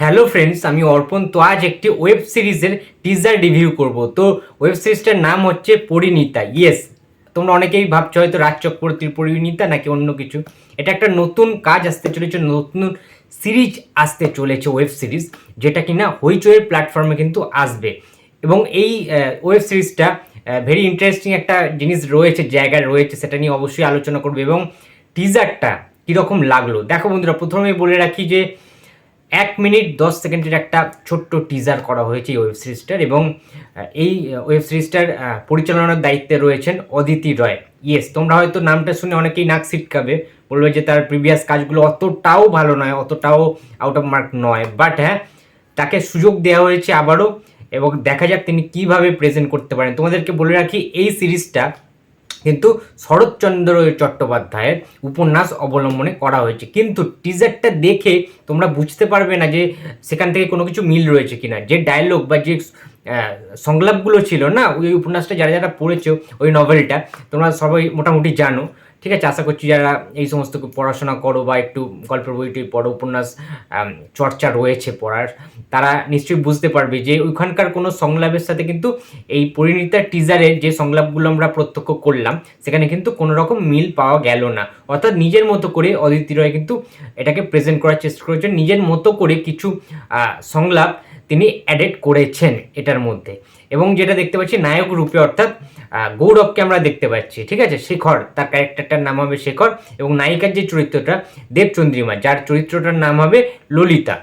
Hello friends, আমি অর্পণ। তো আজ একটি ওয়েব সিরিজের টিজার রিভিউ করব। তো ওয়েব সিরিজটার নাম হচ্ছে পরিণীতা। ইয়েস, তোমরা অনেকেই ভাবছো হয়তো রাজ চক্রবর্তীর পরিণীতা নাকি অন্য কিছু। এটা একটা নতুন কাজ আসতে চলেছে, নতুন সিরিজ আসতে চলেছে, ওয়েব সিরিজ, যেটা কিনা হইচইয়ের প্ল্যাটফর্মে কিন্তু আসবে। এবং এই ওয়েব সিরিজটা ভেরি ইন্টারেস্টিং একটা জিনিস রয়েছে, জায়গায় রয়েছে, সেটা নিয়ে অবশ্যই আলোচনা করবে। এবং টিজারটা কীরকম লাগলো দেখো বন্ধুরা। প্রথমেই বলে রাখি যে 1 মিনিট 10 সেকেন্ডের একটা ছোট্ট টিজার করা হয়েছে এই ওয়েব সিরিজটার। এবং এই ওয়েব সিরিজটার পরিচালনার দায়িত্বে রয়েছেন অদিতি রয়। ইয়েস, তোমরা হয়তো নামটা শুনে অনেকেই নাক ছিটকাবে, বলবে যে তার প্রিভিয়াস কাজগুলো অতটাও ভালো নয়, অতটাও আউট অফ মার্ক নয়। বাট হ্যাঁ, তাকে সুযোগ দেওয়া হয়েছে আবারও, এবং দেখা যাক তিনি কিভাবে প্রেজেন্ট করতে পারেন। তোমাদেরকে বলে রাখি এই সিরিজটা কিন্তু শরৎচন্দ্র চট্টোপাধ্যায়ের উপন্যাস অবলম্বনে করা হয়েছে। কিন্তু টিজারটা দেখে তোমরা বুঝতে পারবে না যে সেখান থেকে কোনো কিছু মিল রয়েছে কিনা। যে ডায়লগ বা যে সংলাপগুলো ছিল না, ওই উপন্যাসটা যারা যারা পড়েছো, ওই নভেলটা তোমরা সবাই মোটামুটি জানো। ঠিক আছে, আশা করছি যারা এই সমস্ত পড়াশোনা করো বা একটু গল্পের বইটি পড়ো, উপন্যাস চর্চা রয়েছে পড়ার, তারা নিশ্চয়ই বুঝতে পারবে যে ওইখানকার কোনো সংলাপের সাথে কিন্তু এই পরিণীতার টিজারে যে সংলাপগুলো আমরা প্রত্যক্ষ করলাম সেখানে কিন্তু কোনো রকম মিল পাওয়া গেল না। অর্থাৎ নিজের মতো করে অদিতি রয় কিন্তু এটাকে প্রেজেন্ট করার চেষ্টা করেছেন, নিজের মতো করে কিছু সংলাপ তিনি অ্যাডেড করেছেন এটার মধ্যে। এবং যেটা দেখতে পাচ্ছি নায়ক রূপে, অর্থাৎ গৌরবকে আমরা দেখতে পাচ্ছি। ঠিক আছে, শেখর, তার ক্যারেক্টারটার নাম হবে শেখর, এবং নায়িকার যে চরিত্রটা দেবচন্দ্রিমা, যার চরিত্রটার নাম হবে ললিতা।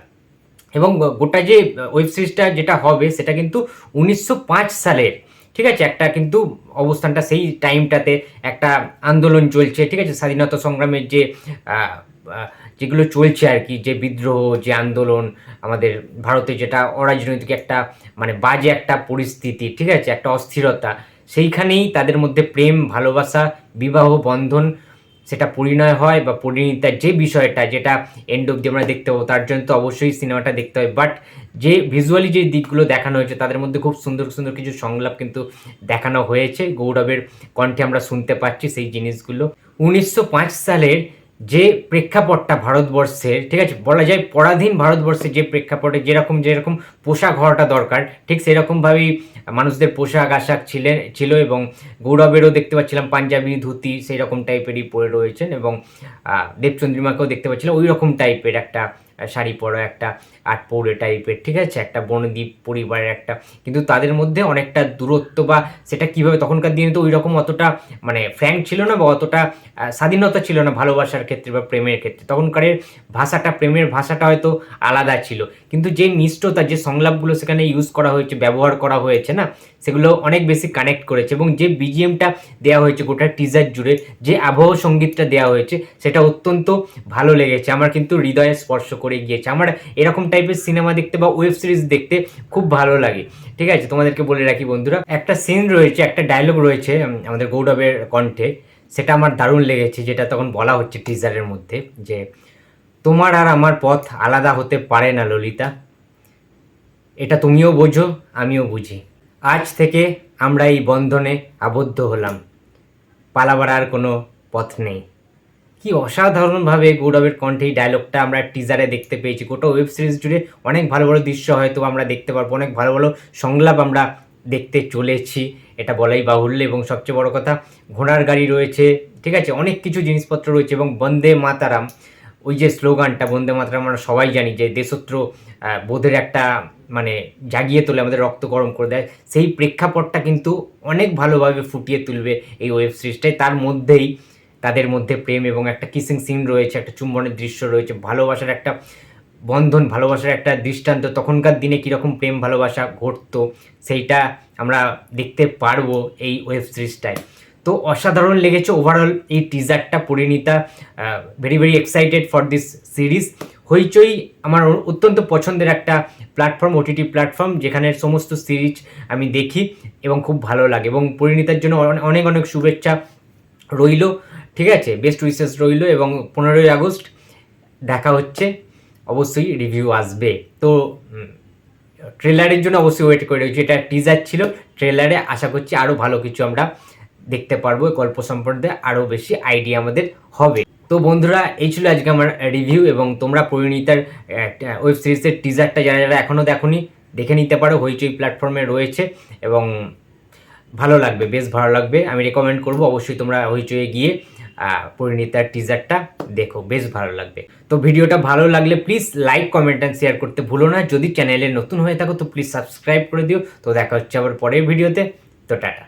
এবং গোটা যে ওয়েব সিরিজটা যেটা হবে সেটা কিন্তু 1905 সালের। ঠিক আছে, একটা কিন্তু অবস্থানটা সেই টাইমটাতে একটা আন্দোলন চলছে। ঠিক আছে, স্বাধীনতা সংগ্রামের যে যেগুলো চলছে আর কি, যে বিদ্রোহ, যে আন্দোলন আমাদের ভারতে, যেটা অরাজনৈতিক একটা মানে বাজে একটা পরিস্থিতি, ঠিক আছে, একটা অস্থিরতা, সেইখানেই তাদের মধ্যে প্রেম, ভালোবাসা, বিবাহ বন্ধন সেটা পরিণয় হয় বা পরিণীতার যে বিষয়টা, যেটা এন্ড অব্দি আমরা দেখতে পাবো, তার জন্য তো অবশ্যই সিনেমাটা দেখতে হয়। বাট যে ভিজুয়ালি যে দিকগুলো দেখানো হয়েছে তাদের মধ্যে খুব সুন্দর সুন্দর কিছু সংলাপ কিন্তু দেখানো হয়েছে, গৌরবের কণ্ঠে আমরা শুনতে পাচ্ছি সেই জিনিসগুলো। 1905 সালের যে প্রেক্ষাপটটা ভারতবর্ষের, ঠিক আছে, বলা যায় পরাধীন ভারতবর্ষের যে প্রেক্ষাপটে যেরকম যেরকম পোশাক হওয়াটা দরকার, ঠিক সেরকমভাবেই মানুষদের পোশাক আশাক ছিল। এবং গৌরবেরও দেখতে পাচ্ছিলাম পাঞ্জাবি ধুতি সেই রকম টাইপেরই পরে রয়েছেন। এবং দেবচন্দ্রিমাকেও দেখতে পাচ্ছিলাম ওই রকম টাইপের একটা শাড়ি পরা, একটা আটপৌরে টাইপের, ঠিক আছে, একটা বনদ্বীপ পরিবারের একটা। কিন্তু তাদের মধ্যে অনেকটা দূরত্ব, বা সেটা কীভাবে, তখনকার দিনে তো ওই রকম অতটা মানে ফ্র্যাঙ্ক ছিল না, বা অতটা স্বাধীনতা ছিল না ভালোবাসার ক্ষেত্রে বা প্রেমের ক্ষেত্রে। তখনকারের ভাষাটা, প্রেমের ভাষাটা হয়তো আলাদা ছিল। কিন্তু যে মিষ্টতা, যে সংলাপগুলো সেখানে ইউজ করা হয়েছে, ব্যবহার করা হয়েছে না, সেগুলো অনেক বেশি কানেক্ট করেছে। এবং যে বিজিএমটা দেওয়া হয়েছে গোটা টিজার জুড়ে, যে আবহ সঙ্গীতটা দেওয়া হয়েছে, সেটা অত্যন্ত ভালো লেগেছে আমার, কিন্তু হৃদয়ে স্পর্শ করে গিয়েছে। আমার এরকম টাইপের সিনেমা দেখতে বা ওয়েব সিরিজ দেখতে খুব ভালো লাগে। ঠিক আছে, তোমাদেরকে বলে রাখি বন্ধুরা, একটা সিন রয়েছে, একটা ডায়লগ রয়েছে আমাদের গৌরবের কণ্ঠে, সেটা আমার দারুণ লেগেছে। যেটা তখন বলা হচ্ছে টিজারের মধ্যে, যে তোমার আর আমার পথ আলাদা হতে পারে না ললিতা, এটা তুমিও বোঝো, আমিও বুঝি। আজ থেকে আমরা এই বন্ধনে আবদ্ধ হলাম, পালাবার আর কোনো পথ নেই। কি অসাধারণভাবে গৌরবের কণ্ঠে এই ডায়লগটা আমরা টিজারে দেখতে পেয়েছি। গোটা ওয়েব সিরিজ জুড়ে অনেক ভালো ভালো দৃশ্য হয়তো আমরা দেখতে পারবো, অনেক ভালো ভালো সংলাপ আমরা দেখতে চলেছি, এটা বলাই বাহুল্য। এবং সবচেয়ে বড় কথা, ঘোড়ার গাড়ি রয়েছে, ঠিক আছে, অনেক কিছু জিনিসপত্র রয়েছে। এবং বন্দে মাতারাম, ওই যে স্লোগানটা বন্দে মাতারাম, আমরা সবাই জানি যে দেশত্র বোধের একটা মানে জাগিয়ে তোলে, আমাদের রক্ত গরম করে দেয়। সেই প্রেক্ষাপটটা কিন্তু অনেক ভালোভাবে ফুটিয়ে তুলবে এই ওয়েব সিরিজটাই। তার মধ্যেই তাদের মধ্যে প্রেম এবং একটা কিসিং সিন রয়েছে, একটা চুম্বনের দৃশ্য রয়েছে, ভালোবাসার একটা বন্ধন, ভালোবাসার একটা দৃষ্টান্ত। তখনকার দিনে কীরকম প্রেম ভালোবাসা ঘটতো সেইটা আমরা দেখতে পারবো এই ওয়েব সিরিজটায়। তো অসাধারণ লেগেছে ওভারঅল এই টিজারটা Parineeta. Very very excited for this series. Hoichoi আমার অত্যন্ত পছন্দের একটা প্ল্যাটফর্ম, ওটিটি প্ল্যাটফর্ম, যেখানে সমস্ত সিরিজ আমি দেখি এবং খুব ভালো লাগে। এবং পরিণীতার জন্য অনেক অনেক শুভেচ্ছা রইল, ঠিক আছে, বেস্ট উইশেস রইল। এবং 15ই আগস্ট দেখা হচ্ছে, অবশ্যই রিভিউ আসবে। তো ট্রেলারের জন্য অবশ্যই ওয়েট করে রয়েছে। এটা টিজার ছিল, ট্রেলারে আশা করছি আরও ভালো কিছু আমরা দেখতে পারবো, গল্প সম্পর্কে আরও বেশি আইডিয়া আমাদের হবে। তো বন্ধুরা এই ছিল আজকে আমার রিভিউ, এবং তোমরা পরিণীতার ওয়েব সিরিজের টিজারটা যারা যারা এখনও দেখোনি দেখে নিতে পারো, হইচই প্ল্যাটফর্মে রয়েছে এবং ভালো লাগবে, বেশ ভালো লাগবে। আমি রেকমেন্ড করবো অবশ্যই তোমরা হইচইয়ে গিয়ে পরিণীতার টিজারটা দেখো, বেশ ভালো লাগবে। তো ভিডিওটা ভালো লাগলে please like, comment and share করতে ভুলো না। যদি চ্যানেলে নতুন হয়ে থাকো তো প্লিজ সাবস্ক্রাইব করে দিও। তো দেখা হচ্ছে আবার পরের ভিডিওতে। তো টাটা।